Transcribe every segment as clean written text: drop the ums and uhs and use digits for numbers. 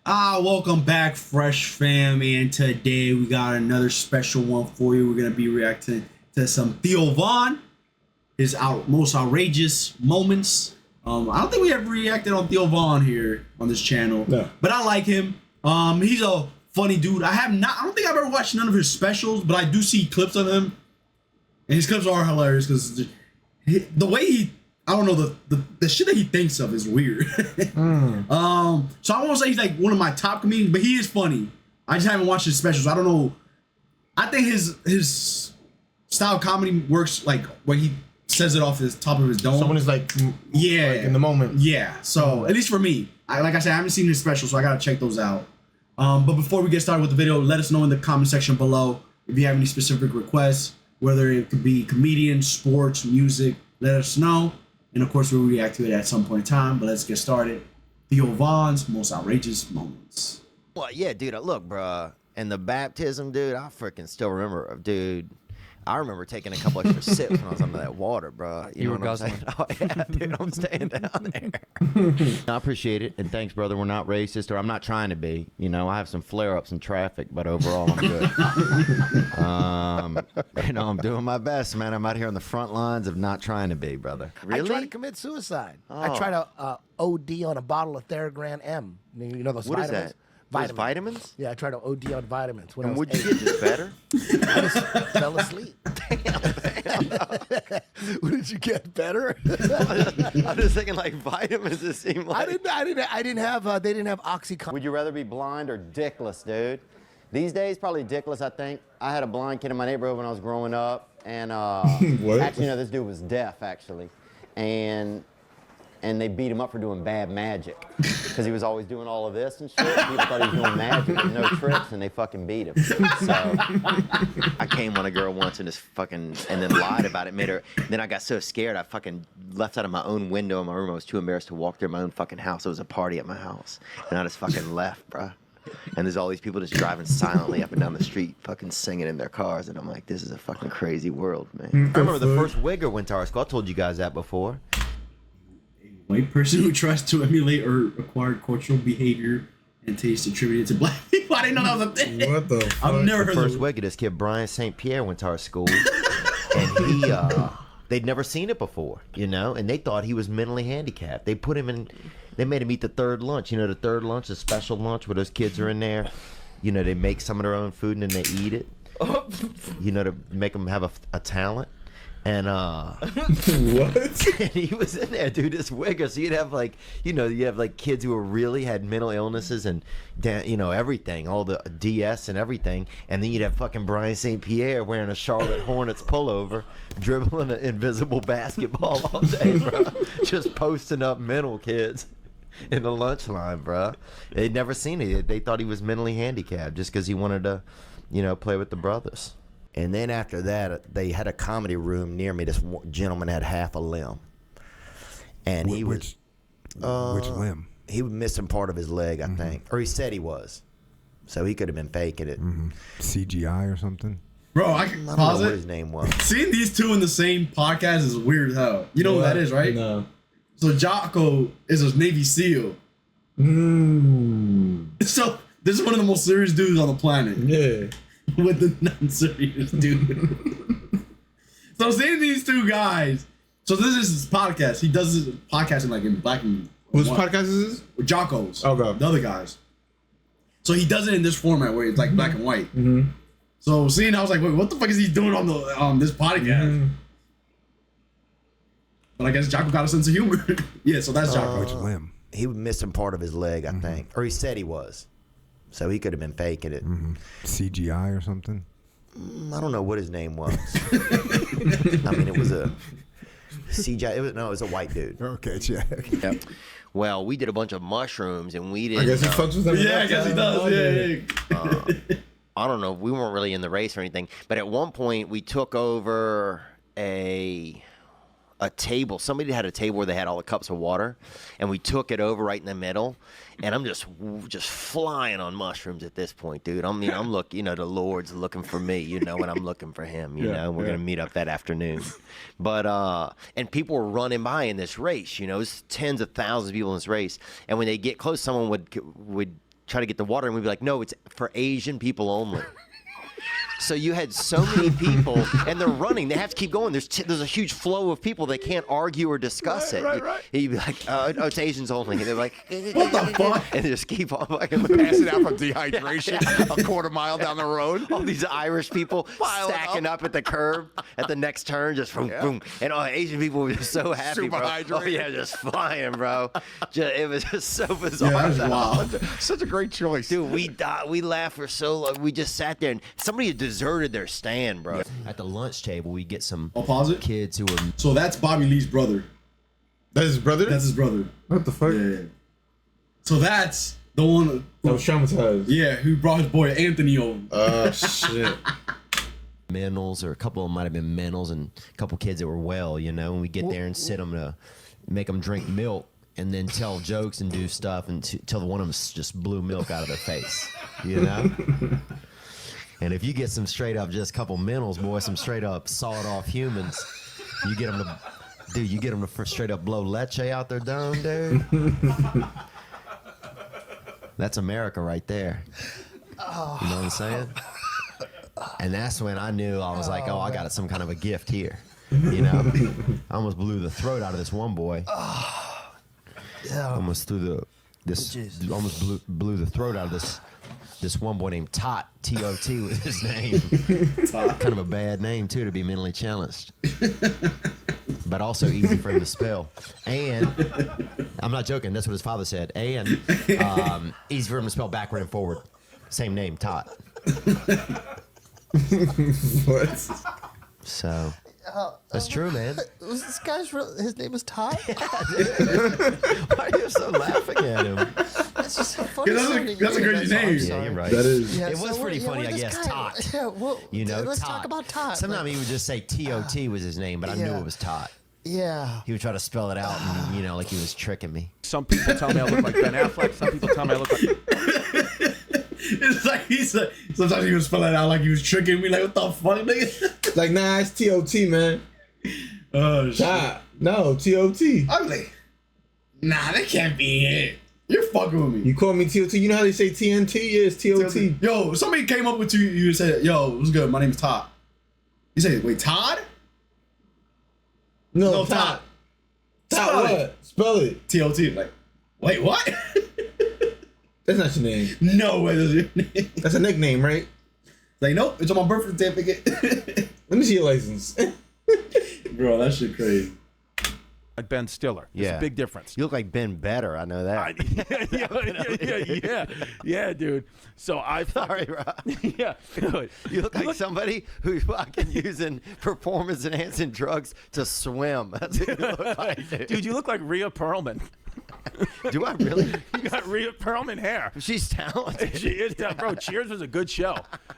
Welcome back, Fresh Fam, and today we got another special one for you. We're gonna be reacting to some Theo Von, his most outrageous moments. I don't think we ever reacted on Theo Von here on this channel, no. But I like him. He's a funny dude. I don't think I've ever watched none of his specials, but I do see clips of him, and his clips are hilarious because the way I don't know, the shit that he thinks of is weird. So I won't say he's like one of my top comedians, but he is funny. I just haven't watched his specials. I don't know. I think his style of comedy works like when he says it off the top of his dome. Someone is like, yeah, like in the moment. Yeah. So at least for me, like I said, I haven't seen his specials, so I gotta check those out. But before we get started with the video, let us know in the comment section below if you have any specific requests, whether it could be comedian, sports, music. Let us know. And of course, we'll react to it at some point in time. But let's get started. Theo Von's most outrageous moments. Well, yeah, dude. Look, bruh. And the baptism, dude. I freaking still remember, dude. I remember taking a couple extra sips when I was under that water, bro. You were guzzling. Oh, yeah, dude, I'm staying down there. I appreciate it, and thanks, brother. We're not racist, or I'm not trying to be. You know, I have some flare-ups in traffic, but overall, I'm good. I'm doing my best, man. I'm out here on the front lines of not trying to be, brother. Really? I tried to commit suicide. Oh. I tried to OD on a bottle of Theragram M. You know those what vitamins? Is that? Those vitamins? Yeah, I tried to OD on vitamins. And what'd you get? Just better? I just fell asleep. Damn. What did you get? Better? I'm just thinking like vitamins. It seemed like I didn't have. They didn't have OxyContin. Would you rather be blind or dickless, dude? These days, probably dickless. I think I had a blind kid in my neighborhood when I was growing up, and actually, no, this dude was deaf actually, and they beat him up for doing bad magic because he was always doing all of this and shit. People thought he was doing magic with no tricks, and they fucking beat him. So I came on a girl once and and then lied about it. Made her. Then I got so scared I fucking left out of my own window in my room. I was too embarrassed to walk through my own fucking house. It was a party at my house, and I just fucking left, bruh. And there's all these people just driving silently up and down the street, fucking singing in their cars, and I'm like, this is a fucking crazy world, man. I remember the first wigger went to our school. I told you guys that before. White person who tries to emulate or acquire cultural behavior and taste attributed to black people. I didn't know that was a thing. What the fuck? I've never heard of First wigger, this kid Brian St. Pierre went to our school, and they'd never seen it before, you know, and they thought he was mentally handicapped. They put him in, they made him eat the third lunch. You know, the third lunch, the special lunch where those kids are in there. You know, they make some of their own food and then they eat it. You know, to make them have a talent. And what? And he was in there, dude, this wigger. So you'd have like, you know, you have like kids who really had mental illnesses and, you know, everything, all the DS and everything. And then you'd have fucking Brian St. Pierre wearing a Charlotte Hornets pullover, dribbling an invisible basketball all day, bro. Just posting up mental kids in the lunch line, bro. They'd never seen it. They thought he was mentally handicapped just because he wanted to, you know, play with the brothers. And then after that, they had a comedy room near me. This gentleman had half a limb, and he was which limb? He was missing part of his leg, I think, or he said he was. So he could have been faking it. CGI or something. Bro, I can I don't pause know it. what his name was. Seeing these two in the same podcast is weird as hell. You know what that is, right? No. So Jocko is a Navy SEAL. So this is one of the most serious dudes on the planet. Yeah. With the non-serious dude. So seeing these two guys. So this is his podcast. He does his podcasting like in black and Whose white. podcast is this? With Jocko's. Okay. The other guys. So he does it in this format where it's like black and white. Mm-hmm. So seeing, I was like, wait, what the fuck is he doing on this podcast? But I guess Jocko got a sense of humor. Yeah, so that's Jocko. Which limb? He was missing part of his leg, I think, or he said he was. So he could have been faking it. CGI or something. I don't know what his name was. I mean, it was a CGI. It was a white dude. Okay, check. Yep. Well, we did a bunch of mushrooms, and we didn't. I guess he fucks with them. Yeah, I guess he does. Yeah. I don't know. We weren't really in the race or anything, but at one point we took over a table. Somebody had a table where they had all the cups of water, and we took it over right in the middle. And I'm just flying on mushrooms at this point, dude. I'm looking, you know, the Lord's looking for me, you know, and I'm looking for him, you know. We're gonna meet up that afternoon. But and people were running by in this race, you know, it's tens of thousands of people in this race. And when they get close, someone would try to get the water, and we'd be like, no, it's for Asian people only. So you had so many people, and they're running. They have to keep going. There's a huge flow of people. They can't argue or discuss it. Right. You'd be like, oh, it's Asians only. And they're like, What the fuck? and they just keep on Passing out from dehydration a quarter mile down the road. all these Irish people stacking up at the curb at the next turn, just boom, boom. And all Asian people were just so happy, Super bro. hydrated. Oh, yeah, just flying, bro. It was just so bizarre. Yeah, that's wild. Such a great choice. Dude, we died. We laughed for so long. We just sat there, and somebody had deserted their stand, bro. At the lunch table, we get some I'll pause it. kids who were. So that's Bobby Lee's brother. That's his brother? That's his brother. What the fuck? Yeah. So that's the one. That was traumatized. Yeah, who brought his boy Anthony over. Oh, shit. Menals, or a couple of them might have been Menals, and a couple kids that were well, you know, and we get there and sit them to make them drink milk and then tell jokes and do stuff until one of them just blew milk out of their face, you know? And if you get some straight up, just a couple Menals, boy, some straight up sawed off humans, you get them to, dude, you get them to straight up blow leche out their dome, dude. That's America right there. You know what I'm saying? And that's when I knew, I was like, oh, I got some kind of a gift here. You know? I almost blew the throat out of this one boy. Almost blew the throat out of this one boy named Tot. T-O-T was his name. Kind of a bad name, too, to be mentally challenged. But also easy for him to spell. And, I'm not joking, that's what his father said. And easy for him to spell backward and forward. Same name, Tot. What? So, that's true, man. Was this guy's his name was Todd? Why are you so laughing at him? That's just so funny. That's a crazy name. Yeah, you're right. That is. Yeah, It was so pretty we're- funny, we're I this guess, guy- Tot. Yeah, well, You know, let's Tot. talk about Tot. Sometimes he would just say T-O-T was his name, but I knew Yeah. it was Tot. Yeah. He would try to spell it out, and, you know, like he was tricking me. Some people tell me I look like Ben Affleck. Some people tell me I look like... It's like sometimes he was spelling it out like he was tricking me. Like, what the fuck, nigga? Like, nah, it's T-O-T, man. Oh shit! Nah, no, T-O-T. I'm like, nah, that can't be it. You're fucking with me. You call me T-O-T. You know how they say TNT? Yeah, it's T-O-T. Yo, somebody came up with you and said, "Yo, what's good? My name is Todd." You say, "Wait, Todd?" No, No, Todd. Spell Todd it. what? Spell it. T-O-T. Like, wait, what? That's not your name. No way, that's your name. That's a nickname, right? Like, nope, it's on my birth certificate. Let me see your license. Bro, that shit crazy. Ben Stiller. There's Yeah. a big difference. You look like Ben Better, I know that. Yeah, dude. So I Sorry, Rob. yeah. You look like somebody who's fucking using performance-enhancing drugs to swim. That's what you look like, Dude, you look like Rhea Perlman. Do I really? You got Rhea Perlman hair. She's talented. She is, bro. Cheers was a good show.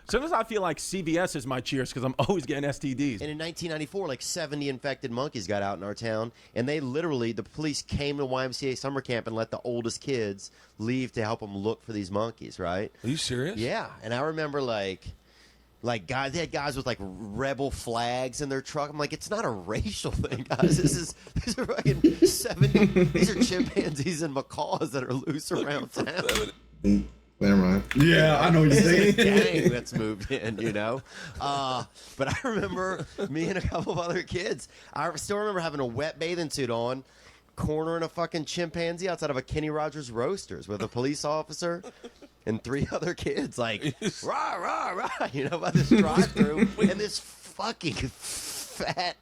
Sometimes I feel like CVS is my Cheers because I'm always getting STDs. And in 1994, like 70 infected monkeys got out in our town, and they literally, the police came to YMCA summer camp and let the oldest kids leave to help them look for these monkeys, right? Are you serious? Yeah, and I remember like guys, they had guys with like rebel flags in their truck. I'm like, it's not a racial thing, guys. These are fucking 70. These are chimpanzees and macaws that are loose around town. Never mind. Yeah, I know what you're saying. Gang that's moved in, you know. But I remember me and a couple of other kids. I still remember having a wet bathing suit on, cornering a fucking chimpanzee outside of a Kenny Rogers Roasters with a police officer and 3 other kids, like rah rah rah, you know, by this drive-through, and this fucking fat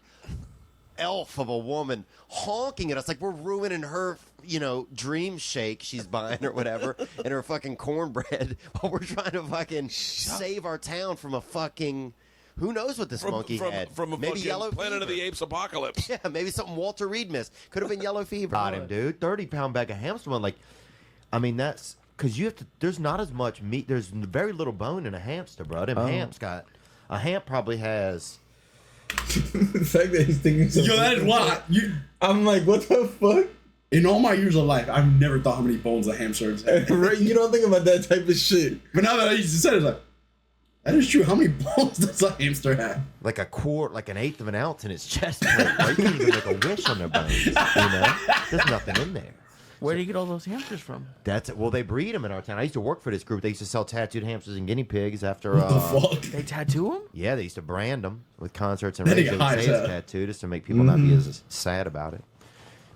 elf of a woman honking at us like we're ruining her, you know, dream shake she's buying or whatever, and her fucking cornbread while we're trying to fucking save our town from a fucking, who knows what this monkey had. From a maybe fucking yellow Planet of fever. the Apes apocalypse. Yeah, maybe something Walter Reed missed. Could have been yellow fever. Got him, dude. 30-pound bag of hamster bone. Like, I mean, that's because you have to. There's not as much meat. There's very little bone in a hamster, bro. Them hamps got. A hamp probably has. The fact that he's thinking something. Yo, that is wild. I'm like, what the fuck? In all my years of life, I've never thought how many bones a hamster has. Right? You don't think about that type of shit. But now that I used to say it, it's like, that is true. How many bones does a hamster have? Like a quart, like an eighth of an ounce in its chest plate. Bro. You can't even make a wish on their bones. You know, there's nothing in there. Where do you get all those hamsters from? Well, they breed them in our town. I used to work for this group. They used to sell tattooed hamsters and guinea pigs after. What the fuck? They tattoo them? Yeah, they used to brand them with concerts and That raves. nigga They would hot say as it's hell. tattooed just to make people not be as sad about it.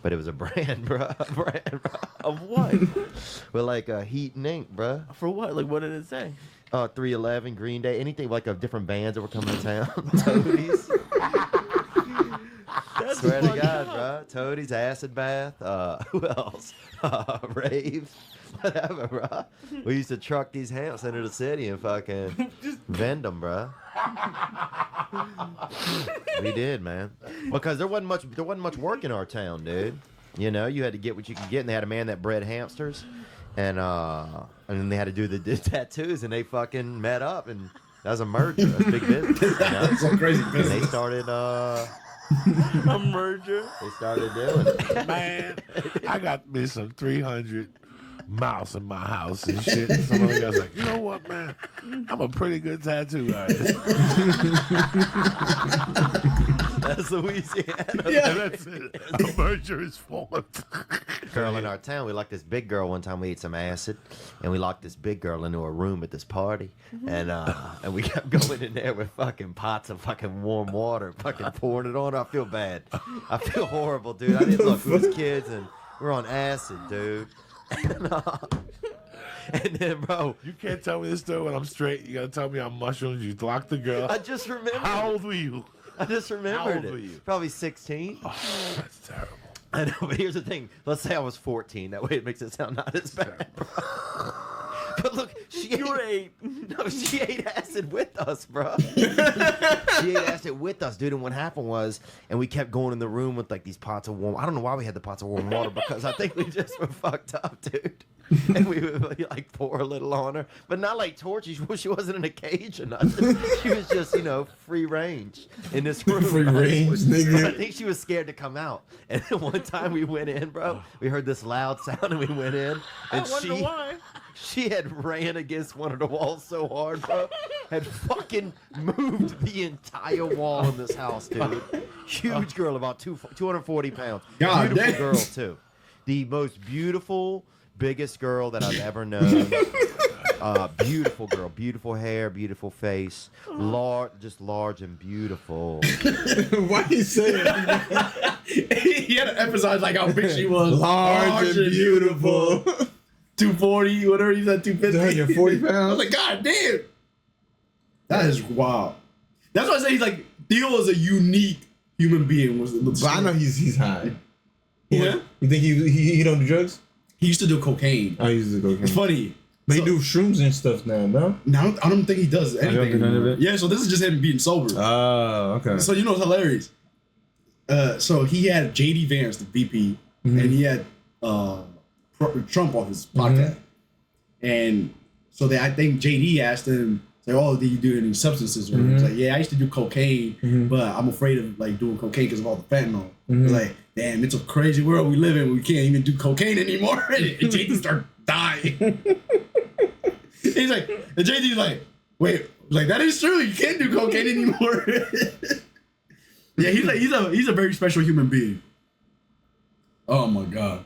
But it was a brand, bro. A brand, bro. Of what? With like heat and ink, bro. For what? Like, what did it say? 311, Green Day, anything like of different bands that were coming to town. Toadies. Swear to God, bro. Toadies, Acid Bath. Who else? Raves. Whatever, bro. We used to truck these hamps into the city and fucking vend them, bro. We did, man. Because there wasn't much work in our town, dude. You know, you had to get what you could get, and they had a man that bred hamsters, and then they had to do the tattoos, and they fucking met up, and that was a merger. That's big business. You know? That's some crazy And business. they started A merger? They started doing it. Man, I got me some 300 mouse in my house and shit. And some other guy's like, you know what, man? I'm a pretty good tattoo artist. That's Louisiana. Yeah, that's it. A merger is formed. Girl in our town, we locked this big girl one time. We ate some acid, and we locked this big girl into a room at this party, and we kept going in there with fucking pots of fucking warm water, fucking pouring it on her. I feel bad. I feel horrible, dude. I didn't look. We was kids, and we were on acid, dude. And then, bro, You can't tell me this story when I'm straight. You gotta tell me on mushrooms. You locked the girl. I just remembered. How old were you? I just remembered old were it. you? Probably 16. Oh, that's terrible. I know, but here's the thing. Let's say I was 14. That way it makes it sound not as bad, bro. But look, You were 8. No, she ate acid with us, bro. She ate acid with us, dude. And what happened was, and we kept going in the room with like these pots of warm. I don't know why we had the pots of warm water because I think we just were fucked up, dude. And we would like pour a little on her, but not like torture. She wasn't in a cage or nothing. She was just, free range in this room. Free range, nigga. I think she was scared to come out. And then one time we went in, bro. We heard this loud sound, and we went in, and I wonder why. she had ran against one of the walls so hard, bro. Had fucking moved the entire wall in this house, dude. Huge girl, about 240 pounds. God Beautiful damn. girl, too. The most beautiful, biggest girl that I've ever known. Beautiful girl. Beautiful hair, beautiful face. Just large and beautiful. Why you saying that? He had to emphasize like how big she was. Large and beautiful. 240, whatever he said, 250. 140 pounds. I was like, God damn. That is wild. That's why I say he's like, Theo is a unique human being. But I know he's high. Yeah. You think he don't do drugs? He used to do cocaine. I used to go. It's funny. But So- he do shrooms and stuff now, no? No, I don't think he does anything. do none of it? Yeah, so this is just him being sober. Oh, okay. So it's hilarious. So he had JD Vance, the VP, Mm-hmm. and he had Trump on his podcast. And so I think JD asked him, like, "Oh, did you do any substances?" Or he was like, "Yeah, I used to do cocaine, but I'm afraid of like doing cocaine because of all the fentanyl." He's like, "Damn, it's a crazy world we live in. We can't even do cocaine anymore." And JD started dying. He's like, and JD's like, "Wait, like that is true. You can't do cocaine anymore." Yeah, he's a very special human being. Oh my god.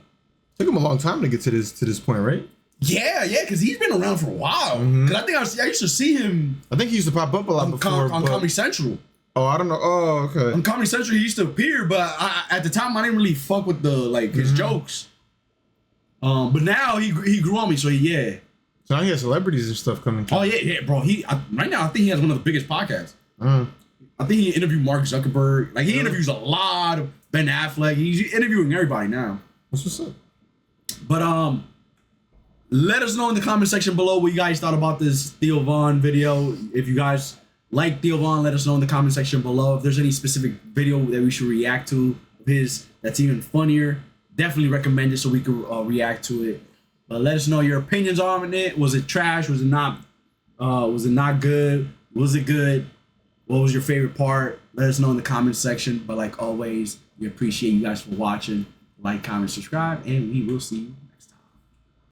Took him a long time to get to this point, right? Yeah, because he's been around for a while. Because I think I used to see him I think he used to pop up a lot on, before. on but- Comedy Central. Oh, I don't know. Oh, okay. On Comedy Central, he used to appear, but at the time I didn't really fuck with his jokes. But now he grew on me, so yeah. So now he has celebrities and stuff coming. Oh yeah, bro. Right now I think he has one of the biggest podcasts. Uh, I think he interviewed Mark Zuckerberg. Like he interviews a lot of Ben Affleck. He's interviewing everybody now. That's what's up. But let us know in the comment section below what you guys thought about this Theo Von video. If you guys like Theo Von, let us know in the comment section below. If there's any specific video that we should react to of his that's even funnier, definitely recommend it so we can react to it. But let us know your opinions on it. Was it trash? Was it not? Was it not good? Was it good? What was your favorite part? Let us know in the comment section. But like always, we appreciate you guys for watching. Like, comment, subscribe, and we will see you